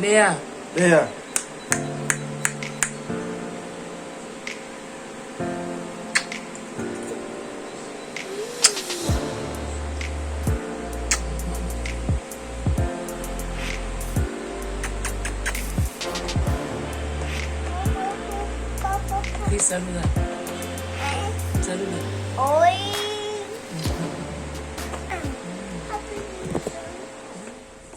Léa. Léa. Chris, saluda. Saluda. Oi.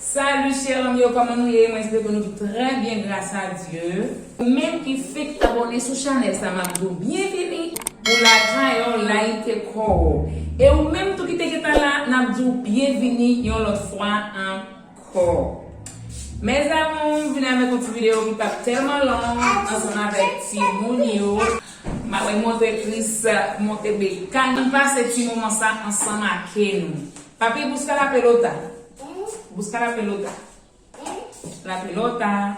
Salut chers amis, comment nous y est? Moi j'espère que nous très bien grâce à Dieu. Même qui fait que t'abonner sur channel, ça m'a dit bienvenue pour la grande online te corps. Et ou même tout qui te là, n'a dit bienvenue une autre fois encore. Mes amis, venez avec une vidéo qui pas tellement longue, ensemble avec Timonio. Ma vais montrer Chris, monter Becca. On passe ce petit moment ça ensemble avec nous. Papi, busca la pelota. Busca la pelota. La pelota.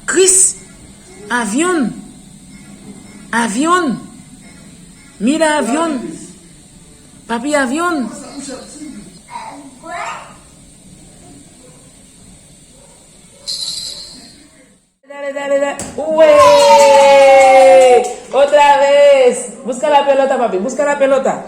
Chris, avión. Avión. Mira, avión. Papi, avión. Dale, dale, dale. ¡Ué! Otra vez. Busca la pelota, papi. Busca la pelota.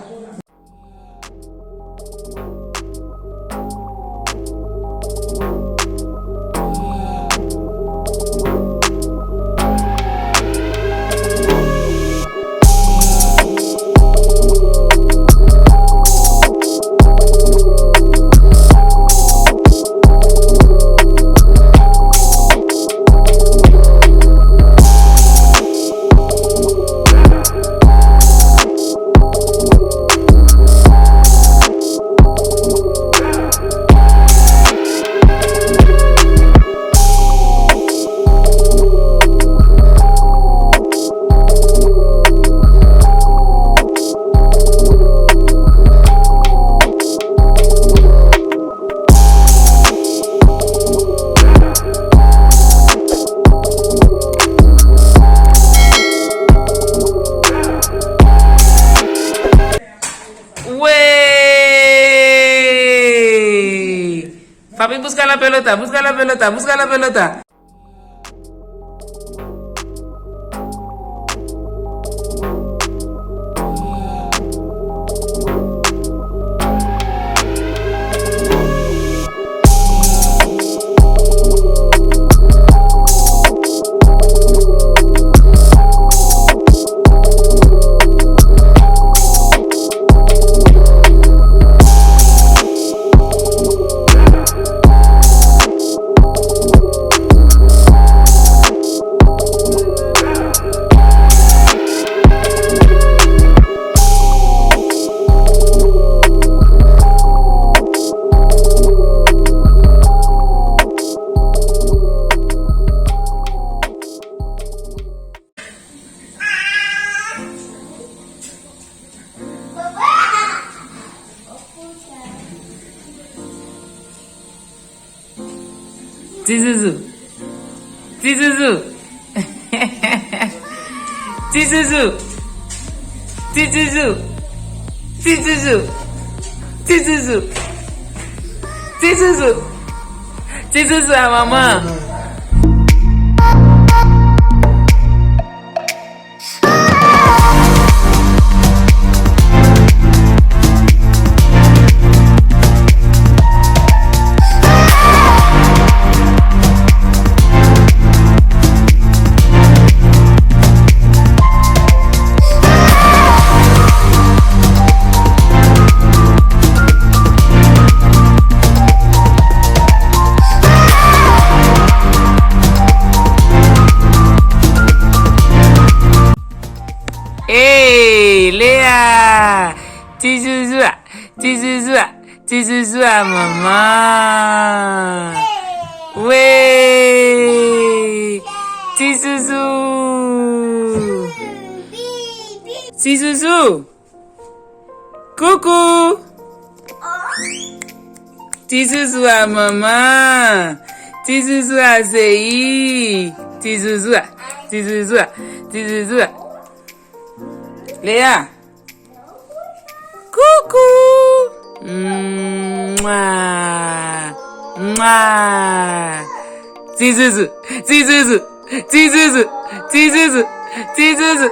Papi, busca la pelota, busca la pelota, busca la pelota. Tizuzu. Tizuzu. Tizuzu. Tizuzu. Tizuzu. Tizuzu. Tizuzu. Tizuzu a mamãe. Hey, Lea! Tizuzu, Tizuzu, Tizuzu a mamãe. Ué! Tizuzu! Tizuzu! Coucou! Tizuzu a mamãe. Tizuzu a Zei. Tizuzu, Tizuzu, Tizuzu. Lea. Coucou. Mouah. Mouah. Tizuzu. Tizuzu. Tizuzu. Tizuzu. Tizuzu.